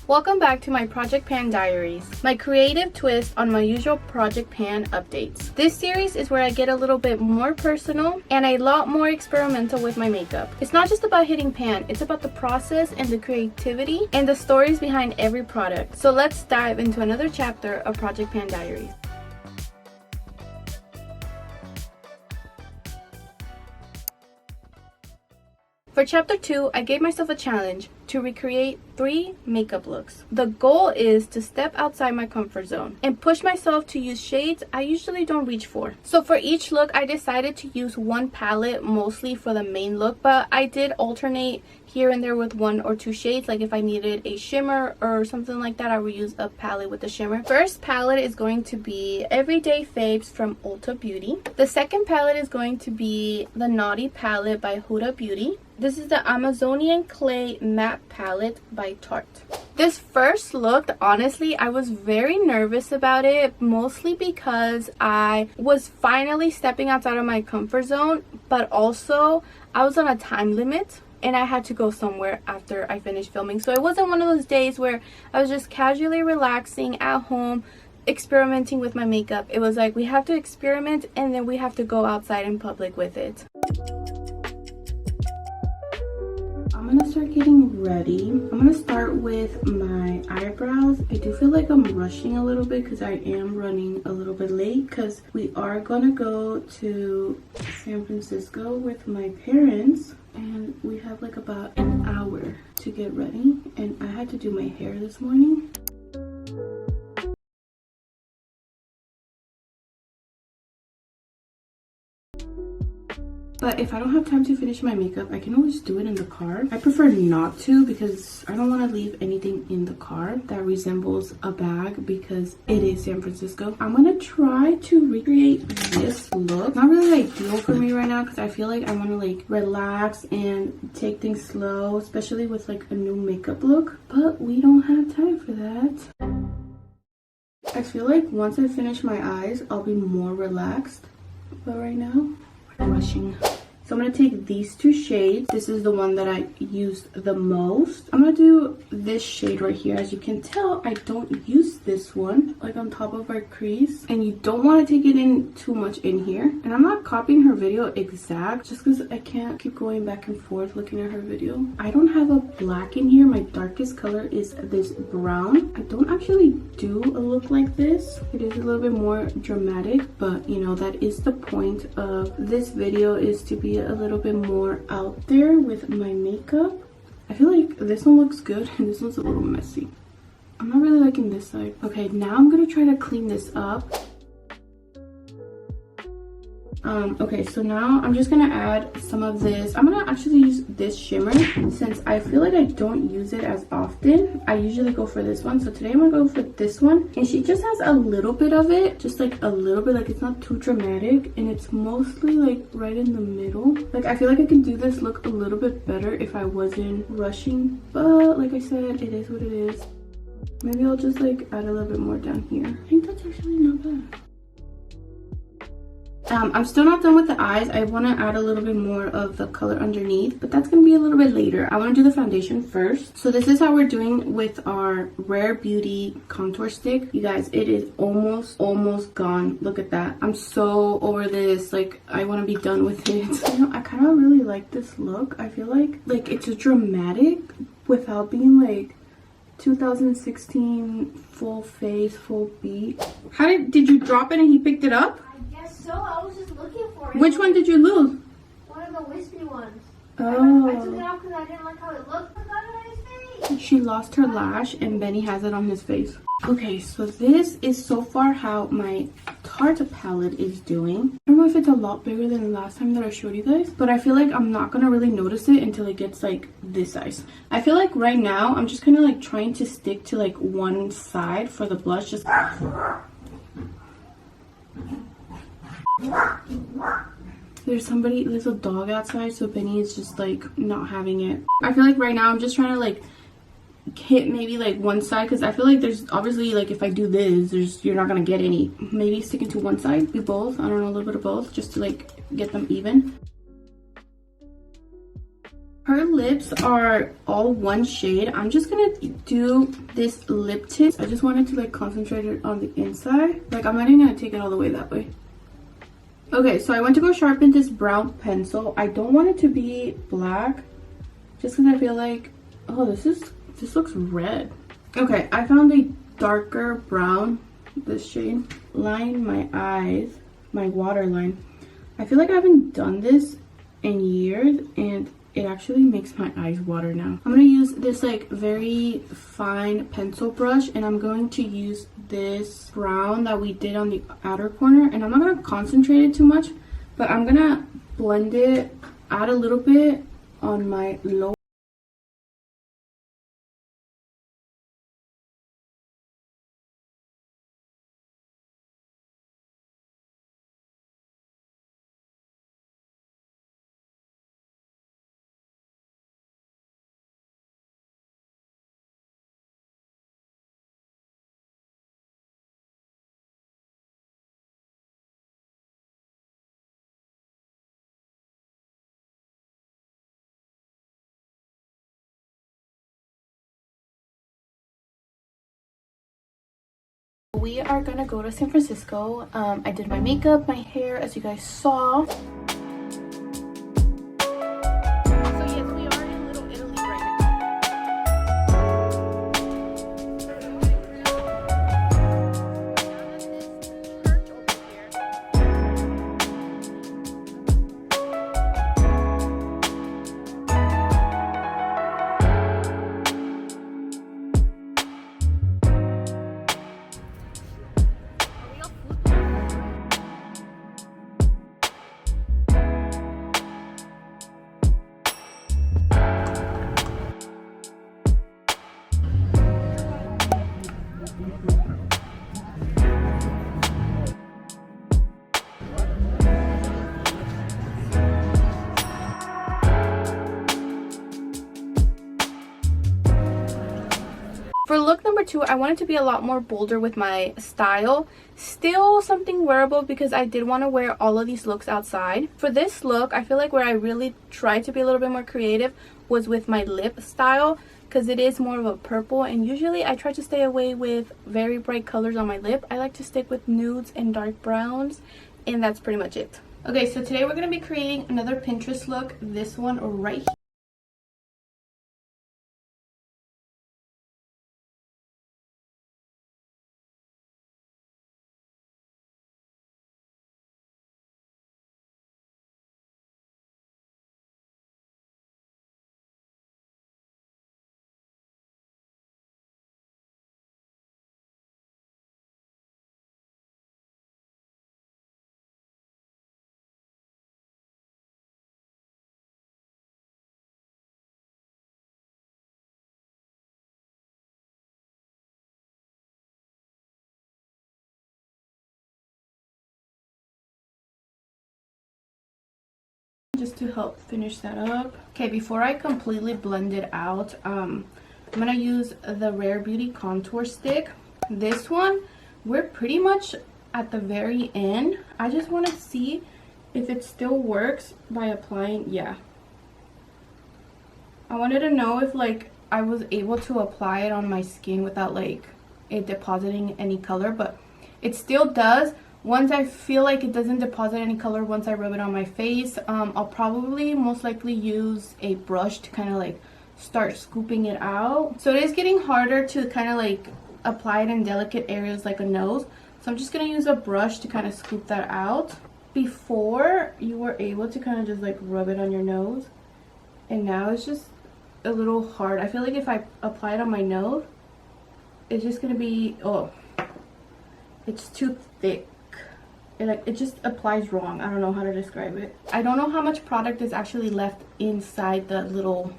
Welcome back to my Project Pan Diaries, my creative twist on my usual Project Pan updates. This series is where I get a little bit more personal and a lot more experimental with my makeup. It's not just about hitting pan, it's about the process and the creativity and the stories behind every product. So let's dive into another chapter of Project Pan Diaries. For chapter 2, I gave myself a challenge to recreate 3 makeup looks. The goal is to step outside my comfort zone and push myself to use shades I usually don't reach for. So for each look, I decided to use one palette mostly for the main look, but I did alternate here and there with 1 or 2 shades. Like if I needed a shimmer or something like that, I would use a palette with a shimmer. First palette is going to be Everyday Faves from Ulta Beauty. The second palette is going to be the Naughty palette by Huda Beauty. This is the Amazonian Clay Matte palette by Tarte. This first look, honestly, I was very nervous about it, mostly because I was finally stepping outside of my comfort zone, but also I was on a time limit and I had to go somewhere after I finished filming. So it wasn't one of those days where I was just casually relaxing at home, experimenting with my makeup. It was like we have to experiment and then we have to go outside in public with it. I'm gonna start getting ready. I'm gonna start with my eyebrows. I do feel like I'm rushing a little bit because I am running a little bit late because we are gonna go to San Francisco with my parents and we have like about an hour to get ready, and I had to do my hair this morning. But if I don't have time to finish my makeup, I can always do it in the car. I prefer not to because I don't want to leave anything in the car that resembles a bag because it is San Francisco. I'm going to try to recreate this look. Not really ideal for me right now because I feel like I want to like relax and take things slow, especially with like a new makeup look. But we don't have time for that. I feel like once I finish my eyes, I'll be more relaxed. But right now, rushing. So I'm going to take these 2 shades. This is the one that I used the most. I'm going to do this shade right here. As you can tell, I don't use this one like on top of our crease, and you don't want to take it in too much in here. And I'm not copying her video exact just because I can't keep going back and forth looking at her video. I don't have a black in here. My darkest color is this brown. I don't actually do a look like this. It is a little bit more dramatic, but you know, that is the point of this video, is to be a little bit more out there with my makeup. I feel like this one looks good and this one's a little messy. I'm not really liking this side. Okay, now I'm gonna try to clean this up. Okay, so now I'm just gonna add some of this. I'm gonna actually use this shimmer since I feel like I don't use it as often. I usually go for this one, so today I'm gonna go for this one. And she just has a little bit of it, just like a little bit, like it's not too dramatic, and it's mostly like right in the middle. Like I feel like I could do this look a little bit better if I wasn't rushing, but like I said, it is what it is. Maybe I'll just like add a little bit more down here. I think that's actually not bad. I'm still not done with the eyes. I want to add a little bit more of the color underneath, but that's going to be a little bit later. I want to do the foundation first. So this is how we're doing with our Rare Beauty contour stick. You guys, it is almost gone. Look at that. I'm so over this. Like, I want to be done with it. You know, I kind of really like this look. I feel like it's dramatic without being like 2016 full face, full beat. How did you drop it and he picked it up? So I was just looking for it. Which one did you lose? One of the wispy ones. Oh. I took it off because I didn't like how it looked. I got it on his face. She lost her lash and Benny has it on his face. Okay, so this is so far how my Tarte palette is doing. I don't know if it's a lot bigger than the last time that I showed you guys, but I feel like I'm not gonna really notice it until it gets like this size. I feel like right now I'm just kind of like trying to stick to like one side for the blush. Just there's a dog outside, so Benny is just like not having it. I feel like right now I'm just trying to like hit maybe like one side, because I feel like there's obviously like if I do this, you're not gonna get any. Maybe sticking to one side, do both, I don't know, a little bit of both just to like get them even. Her lips are all one shade. I'm just gonna do this lip tint. I just wanted to like concentrate it on the inside. Like I'm not even gonna take it all the way that way. Okay, so I went to go sharpen this brown pencil. I don't want it to be black just because I feel like, oh, this looks red. Okay, I found a darker brown, this shade. Line my eyes, my waterline. I feel like I haven't done this in years and it actually makes my eyes water now. I'm gonna use this like very fine pencil brush and I'm going to use this brown that we did on the outer corner, and I'm not gonna concentrate it too much, but I'm gonna blend it, add a little bit on my lower. We are gonna go to San Francisco. I did my makeup, my hair, as you guys saw. So yes, we are in Little Italy right For look number 2, I wanted to be a lot more bolder with my style. Still something wearable because I did want to wear all of these looks outside. For this look, I feel like where I really tried to be a little bit more creative was with my lip style, because it is more of a purple, and usually I try to stay away with very bright colors on my lip. I like to stick with nudes and dark browns, and that's pretty much it. Okay, so today we're going to be creating another Pinterest look, this one right here. Just to help finish that up. Okay, before I completely blend it out, I'm gonna use the Rare Beauty contour stick. This one, we're pretty much at the very end. I just want to see if it still works by applying. Yeah, I wanted to know if like I was able to apply it on my skin without like it depositing any color, but it still does. Once I feel like it doesn't deposit any color, once I rub it on my face, I'll probably most likely use a brush to kind of like start scooping it out. So it is getting harder to kind of like apply it in delicate areas like a nose. So I'm just going to use a brush to kind of scoop that out. Before, you were able to kind of just like rub it on your nose. And now it's just a little hard. I feel like if I apply it on my nose, it's just going to be, oh, it's too thick. It just applies wrong. I don't know how to describe it. I don't know how much product is actually left inside the little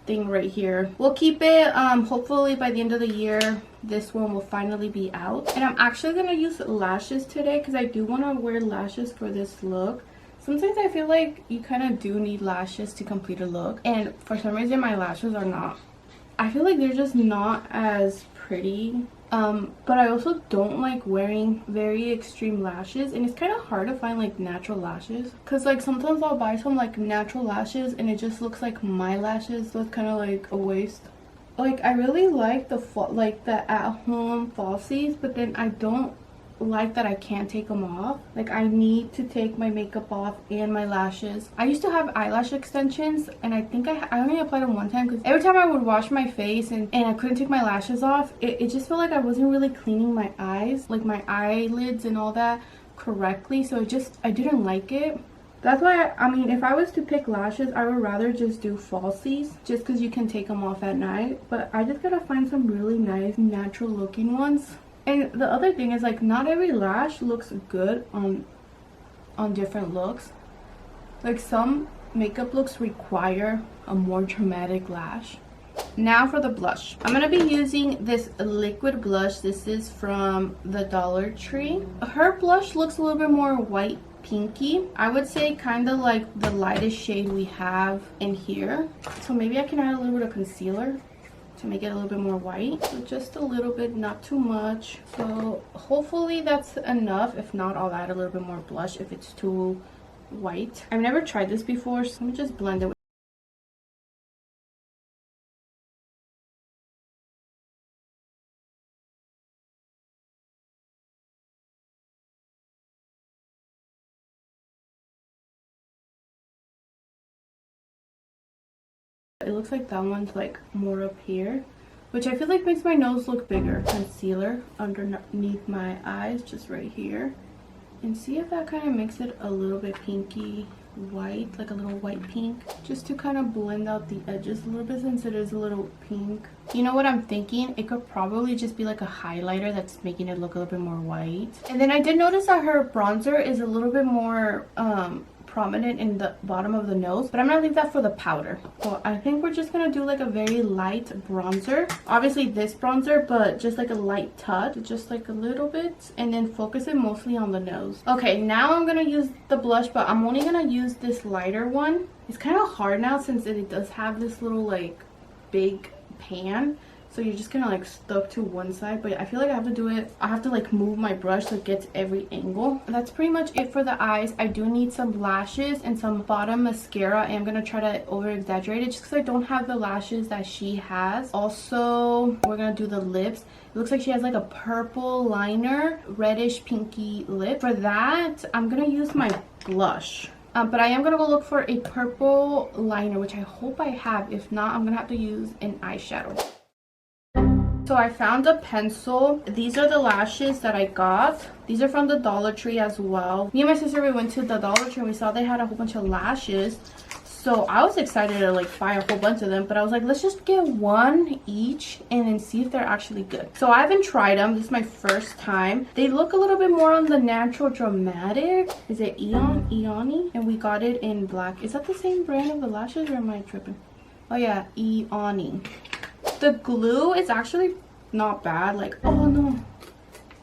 thing right here. We'll keep it. Hopefully by the end of the year, this one will finally be out. And I'm actually gonna use lashes today because I do want to wear lashes for this look. Sometimes I feel like you kind of do need lashes to complete a look, and for some reason my lashes are not. I feel like they're just not as pretty But I also don't like wearing very extreme lashes, and it's kind of hard to find like natural lashes because like sometimes I'll buy some like natural lashes and it just looks like my lashes, so it's kind of like a waste. Like I really like the at-home falsies, but then I don't like that I can't take them off. Like I need to take my makeup off and my lashes. I used to have eyelash extensions, and I think I only applied them one time because every time I would wash my face and I couldn't take my lashes off, it just felt like I wasn't really cleaning my eyes, like my eyelids and all that correctly, so I didn't like it. That's why, I mean, if I was to pick lashes, I would rather just do falsies just because you can take them off at night. But I just gotta find some really nice natural looking ones. And the other thing is, like, not every lash looks good on different looks. Like some makeup looks require a more dramatic lash. Now for the blush. I'm gonna be using this liquid blush. This is from the Dollar Tree. Her blush looks a little bit more white pinky. I would say kind of like the lightest shade we have in here. So maybe I can add a little bit of concealer to make it a little bit more white. So just a little bit, not too much. So hopefully that's enough. If not, I'll add a little bit more blush if it's too white. I've never tried this before, so let me just blend it. It looks like that one's like more up here, which I feel like makes my nose look bigger. Concealer underneath my eyes, just right here. And see if that kind of makes it a little bit pinky white, like a little white pink, just to kind of blend out the edges a little bit since it is a little pink. You know what I'm thinking? It could probably just be like a highlighter that's making it look a little bit more white. And then I did notice that her bronzer is a little bit more prominent in the bottom of the nose, but I'm gonna leave that for the powder. So I think we're just gonna do like a very light bronzer, obviously this bronzer, but just like a light touch, just like a little bit, and then focus it mostly on the nose. Okay, now I'm gonna use the blush, but I'm only gonna use this lighter one. It's kind of hard now since it does have this little like big pan, so you're just kind of like stuck to one side. But I feel like I have to do it, I have to like move my brush so it gets every angle. That's pretty much it for the eyes. I do need some lashes and some bottom mascara. I am gonna try to over exaggerate it just because I don't have the lashes that she has. Also, we're gonna do the lips. It looks like she has like a purple liner, reddish pinky lip. For that, I'm gonna use my blush. But I am gonna go look for a purple liner, which I hope I have. If not, I'm gonna have to use an eyeshadow. So I found a pencil. These are the lashes that I got. These are from the Dollar Tree as well. Me and my sister, we went to the Dollar Tree and we saw they had a whole bunch of lashes. So I was excited to like buy a whole bunch of them, but I was like, let's just get one each and then see if they're actually good. So I haven't tried them. This is my first time. They look a little bit more on the natural dramatic. Is it Eoni? And we got it in black. Is that the same brand of the lashes or am I tripping? Oh yeah, Eoni. The glue is actually not bad. Like, oh no,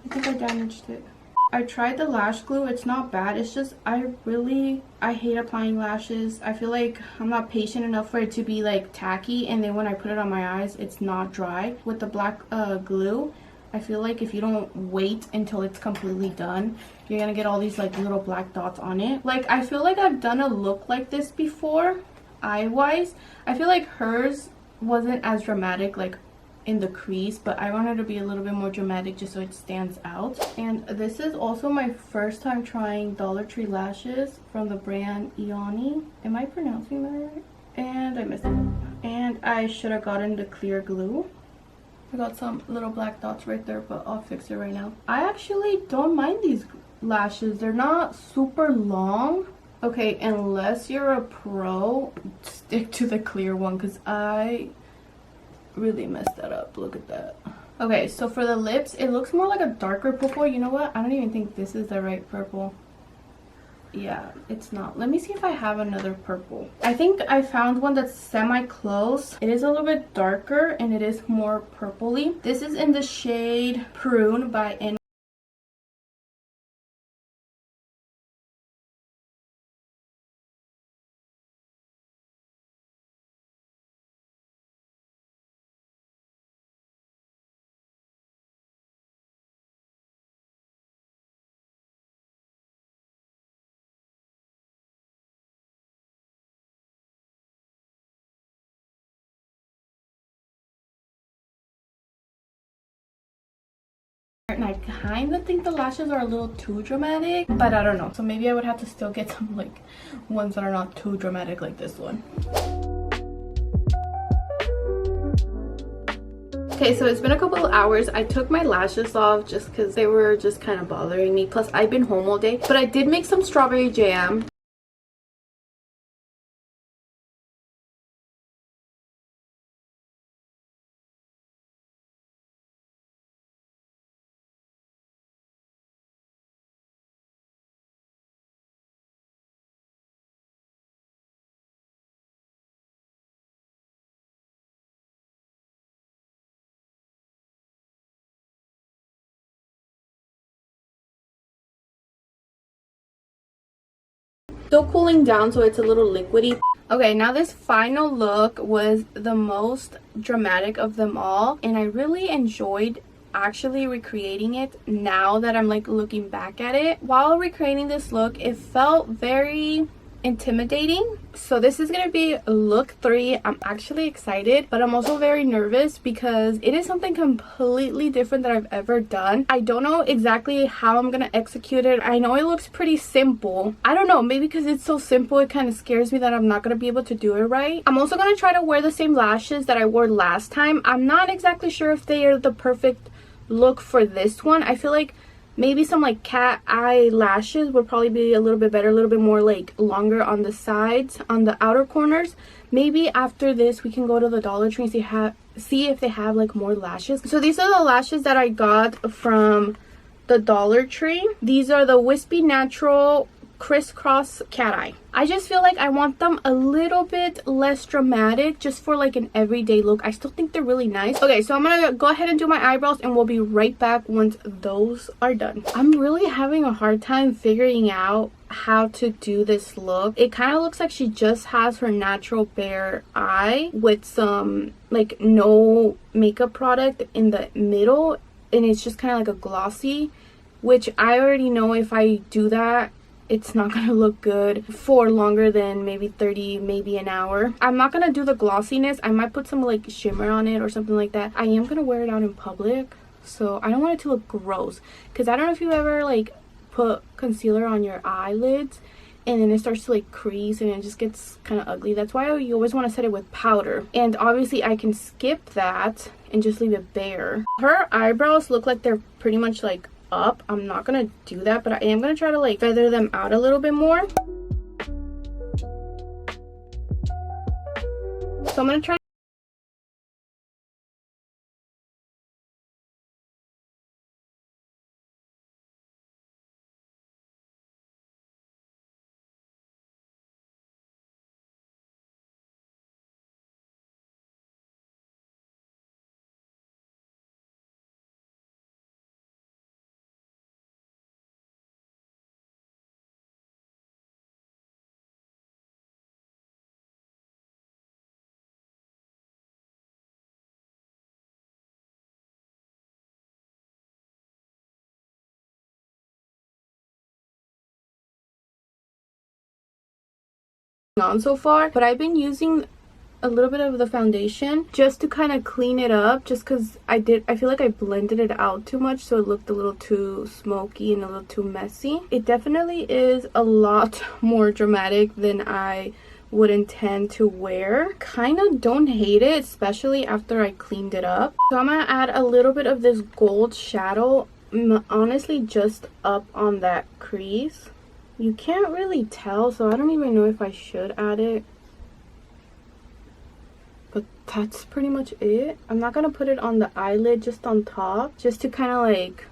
I think I damaged it. I tried the lash glue. It's not bad. It's just I hate applying lashes. I feel like I'm not patient enough for it to be like tacky, and then when I put it on my eyes it's not dry. With the black glue, I feel like if you don't wait until it's completely done, you're gonna get all these like little black dots on it. Like I feel like I've done a look like this before, eye wise. I feel like hers wasn't as dramatic like in the crease, but I wanted to be a little bit more dramatic just so it stands out. And this is also my first time trying Dollar Tree lashes from the brand Eoni. Am I pronouncing that right? And I missed it. And I should have gotten the clear glue. I got some little black dots right there, but I'll fix it right now. I actually don't mind these lashes. They're not super long. Okay, unless you're a pro, stick to the clear one because I really messed that up. Look at that. Okay, so for the lips, it looks more like a darker purple. You know what? I don't even think this is the right purple. Yeah, it's not. Let me see if I have another purple. I think I found one that's semi-close. It is a little bit darker and it is more purpley. This is in the shade Prune by N and I kind of think the lashes are a little too dramatic, but I don't know. So maybe I would have to still get some like ones that are not too dramatic like this one. Okay, so it's been a couple of hours. I took my lashes off just because they were just kind of bothering me. Plus, I've been home all day. But I did make some strawberry jam. Still cooling down, so it's a little liquidy. Okay, now this final look was the most dramatic of them all, and I really enjoyed actually recreating it now that I'm like looking back at it. While recreating this look, it felt very intimidating. So this is gonna be look 3. I'm actually excited, but I'm also very nervous because it is something completely different that I've ever done. I don't know exactly how I'm gonna execute it. I know it looks pretty simple. I don't know, maybe because it's so simple it kind of scares me that I'm not gonna be able to do it right. I'm also gonna try to wear the same lashes that I wore last time. I'm not exactly sure if they are the perfect look for this one. I feel like maybe some like cat eye lashes would probably be a little bit better, a little bit more like longer on the sides, on the outer corners. Maybe after this we can go to the Dollar Tree and see if they have like more lashes. So these are the lashes that I got from the Dollar Tree. These are the Wispy Natural Crisscross Cat Eye. I just feel like I want them a little bit less dramatic, just for like an everyday look. I still think they're really nice. Okay, so I'm gonna go ahead and do my eyebrows and we'll be right back once those are done. I'm really having a hard time figuring out how to do this look. It kind of looks like she just has her natural bare eye with some like no makeup product in the middle, and it's just kind of like a glossy, which I already know if I do that it's not gonna look good for longer than maybe 30, maybe an hour. I'm not gonna do the glossiness. I might put some like shimmer on it or something like that. I am gonna wear it out in public, so I don't want it to look gross, because I don't know if you ever like put concealer on your eyelids and then it starts to like crease and it just gets kind of ugly. That's why you always want to set it with powder, and obviously I can skip that and just leave it bare. Her eyebrows look like they're pretty much like up. I'm not gonna do that, but I am gonna try to like feather them out a little bit more. So I'm gonna try. On so far, but I've been using a little bit of the foundation just to kind of clean it up, just because I feel like I blended it out too much, so it looked a little too smoky and a little too messy. It definitely is a lot more dramatic than I would intend to wear. Kind of don't hate it, especially after I cleaned it up. So I'm gonna add a little bit of this gold shadow, honestly just up on that crease. You can't really tell, so I don't even know if I should add it. But that's pretty much it. I'm not gonna put it on the eyelid, just on top, just to kind of like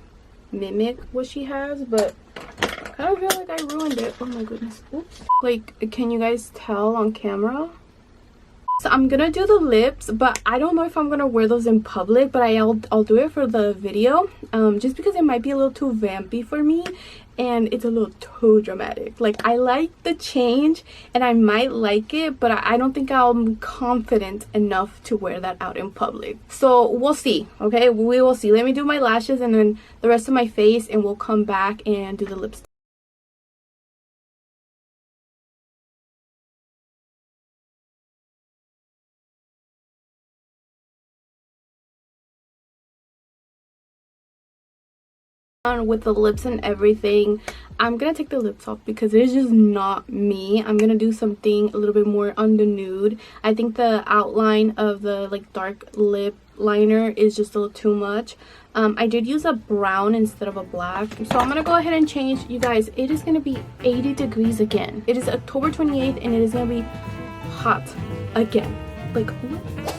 mimic what she has, but I kind of feel like I ruined it. Oh my goodness. Oops. Like, can you guys tell on camera? So I'm gonna do the lips, but I don't know if I'm gonna wear those in public, but I'll do it for the video, just because it might be a little too vampy for me and it's a little too dramatic. Like, I like the change and I might like it, but I don't think I'm confident enough to wear that out in public. So we'll see. Okay, we will see. Let me do my lashes and then the rest of my face, and we'll come back and do the lips. on with the lips and everything. I'm gonna take the lips off because it's just not me. I'm gonna do something a little bit more on the nude. I think the outline of the like dark lip liner is just a little too much. I did use a brown instead of a black, so I'm gonna go ahead and change. You guys, it is gonna be 80 degrees again. It is October 28th and it is gonna be hot again. Like, what?